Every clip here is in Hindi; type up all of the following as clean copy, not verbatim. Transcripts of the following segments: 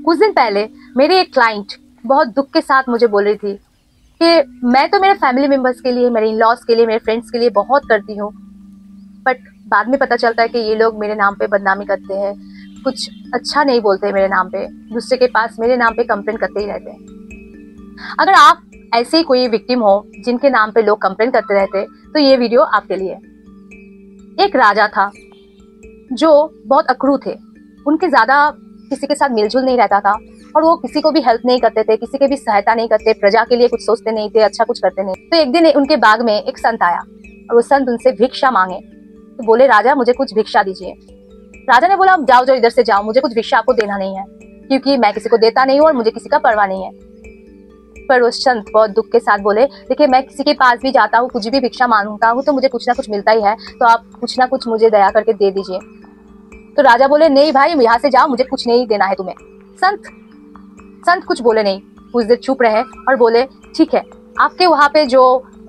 कुछ दिन पहले मेरी एक क्लाइंट बहुत दुख के साथ मुझे बोल रही थी कि मैं तो मेरे फैमिली मेंबर्स के लिए, मेरे इन लॉज के लिए, मेरे फ्रेंड्स के लिए बहुत करती हूँ, बट बाद में पता चलता है कि ये लोग मेरे नाम पे बदनामी करते हैं, कुछ अच्छा नहीं बोलते मेरे नाम पे, दूसरे के पास मेरे नाम पे कंप्लेन करते ही रहते हैं। अगर आप ऐसे ही कोई विक्टिम हो जिनके नाम पे लोग कंप्लेन करते रहते, तो ये वीडियो आपके लिए। एक राजा था जो बहुत अकड़ू थे, उनके ज्यादा किसी के साथ मिलजुल नहीं रहता था और वो किसी को भी हेल्प नहीं करते थे, किसी की भी सहायता नहीं करते, प्रजा के लिए कुछ सोचते नहीं थे, अच्छा कुछ करते नहीं। तो एक दिन उनके बाग में एक संत आया और वो संत उनसे भिक्षा मांगे, तो बोले राजा मुझे कुछ भिक्षा दीजिए। राजा ने बोला जाओ जाओ इधर से जाओ, मुझे कुछ भिक्षा आपको देना नहीं है, क्योंकि मैं किसी को देता नहीं हूँ और मुझे किसी का परवाह नहीं है। पर वो संत बहुत दुख के साथ बोले देखिए मैं किसी के पास भी जाता हूँ, कुछ भी भिक्षा मांगता हूँ तो मुझे कुछ ना कुछ मिलता ही है, तो आप कुछ ना कुछ मुझे दया करके दे दीजिए। तो राजा बोले नहीं भाई यहाँ से जाओ, मुझे कुछ नहीं देना है तुम्हें। संत कुछ बोले नहीं, कुछ देर चुप रहे और बोले ठीक है, आपके वहाँ पे जो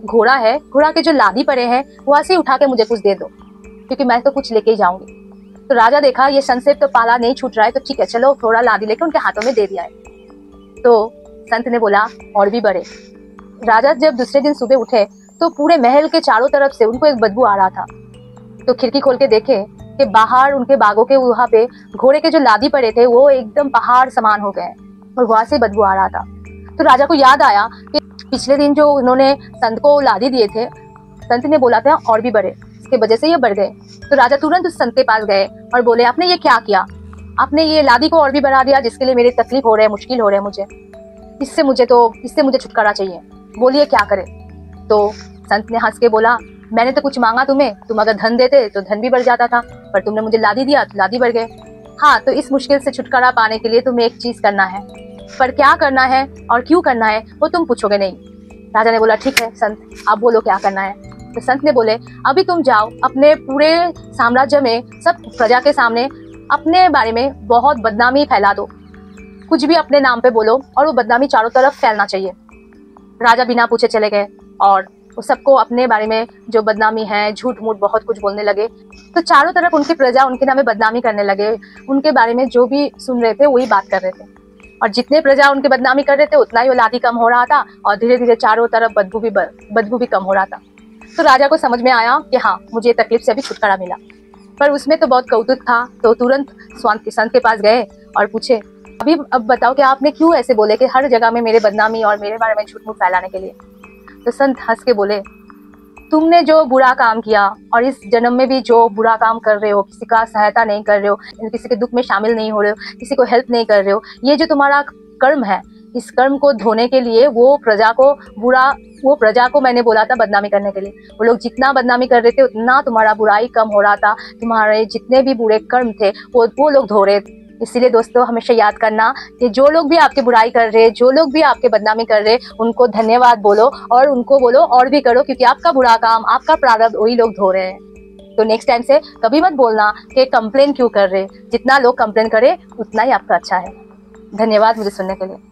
घोड़ा है, घोड़ा के जो लादी पड़े हैं वहां से उठा के मुझे कुछ दे दो, क्योंकि मैं तो कुछ लेके ही जाऊंगी। तो राजा देखा ये संत से तो पाला नहीं छूट रहा है, तो ठीक है चलो थोड़ा लादी लेके उनके हाथों में दे दिया है। तो संत ने बोला और भी बड़े। राजा जब दूसरे दिन सुबह उठे तो पूरे महल के चारों तरफ से उनको एक बदबू आ रहा था। तो खिड़की खोल के देखे कि बाहर उनके बागों के वहाँ पे घोड़े के जो लादी पड़े थे वो एकदम पहाड़ समान हो गए और वहां से बदबू आ रहा था। तो राजा को याद आया कि पिछले दिन जो उन्होंने संत को लादी दिए थे, संत ने बोला था और भी बढ़े, इसके वजह से ये बढ़ गए। तो राजा तुरंत उस संत के पास गए और बोले आपने ये क्या किया, आपने ये लादी को और भी बढ़ा दिया जिसके लिए मेरी तकलीफ हो रहा है, मुश्किल हो रहा है मुझे, इससे मुझे छुटकारा चाहिए, बोलिए क्या करे। तो संत ने हंस के बोला मैंने तो कुछ मांगा तुम्हें, तुम अगर धन देते तो धन भी बढ़ जाता था, पर तुमने मुझे लादी दिया तो लादी बढ़ गए। हाँ तो इस मुश्किल से छुटकारा पाने के लिए तुम्हें एक चीज करना है, पर क्या करना है और क्यों करना है वो तुम पूछोगे नहीं। राजा ने बोला ठीक है संत आप बोलो क्या करना है। तो संत ने बोले अभी तुम जाओ अपने पूरे साम्राज्य में सब प्रजा के सामने अपने बारे में बहुत बदनामी फैला दो, कुछ भी अपने नाम पे बोलो और वो बदनामी चारों तरफ फैलना चाहिए। राजा बिना पूछे चले गए और वो सबको अपने बारे में जो बदनामी है, झूठ मूठ बहुत कुछ बोलने लगे। तो चारों तरफ उनकी प्रजा उनके नाम में बदनामी करने लगे, उनके बारे में जो भी सुन रहे थे वही बात कर रहे थे, और जितने प्रजा उनके बदनामी कर रहे थे उतना ही वो लादी कम हो रहा था और धीरे धीरे चारों तरफ बदबू भी कम हो रहा था। तो राजा को समझ में आया कि हाँ मुझे तकलीफ से अभी छुटकारा मिला, पर उसमें तो बहुत कौतुक था। तो तुरंत संत के पास गए और पूछे अब बताओ कि आपने क्यों ऐसे बोले कि हर जगह में मेरे बदनामी और मेरे बारे में झूठ मूठ फैलाने के लिए। तो संत हंस के बोले तुमने जो बुरा काम किया और इस जन्म में भी जो बुरा काम कर रहे हो, किसी का सहायता नहीं कर रहे हो, किसी के दुख में शामिल नहीं हो रहे हो, किसी को हेल्प नहीं कर रहे हो, ये जो तुम्हारा कर्म है, इस कर्म को धोने के लिए वो प्रजा को मैंने बोला था बदनामी करने के लिए। वो लोग जितना बदनामी कर रहे थे उतना तुम्हारा बुराई कम हो रहा था, तुम्हारे जितने भी बुरे कर्म थे वो लोग धो रहे थे। इसीलिए दोस्तों हमेशा याद करना कि जो लोग भी आपकी बुराई कर रहे, जो लोग भी आपके बदनामी कर रहे, उनको धन्यवाद बोलो और उनको बोलो और भी करो, क्योंकि आपका बुरा काम, आपका प्रारब्ध वही लोग धो रहे हैं। तो नेक्स्ट टाइम से कभी मत बोलना कि कंप्लेन क्यों कर रहे, जितना लोग कंप्लेन करे उतना ही आपका अच्छा है। धन्यवाद मुझे सुनने के लिए।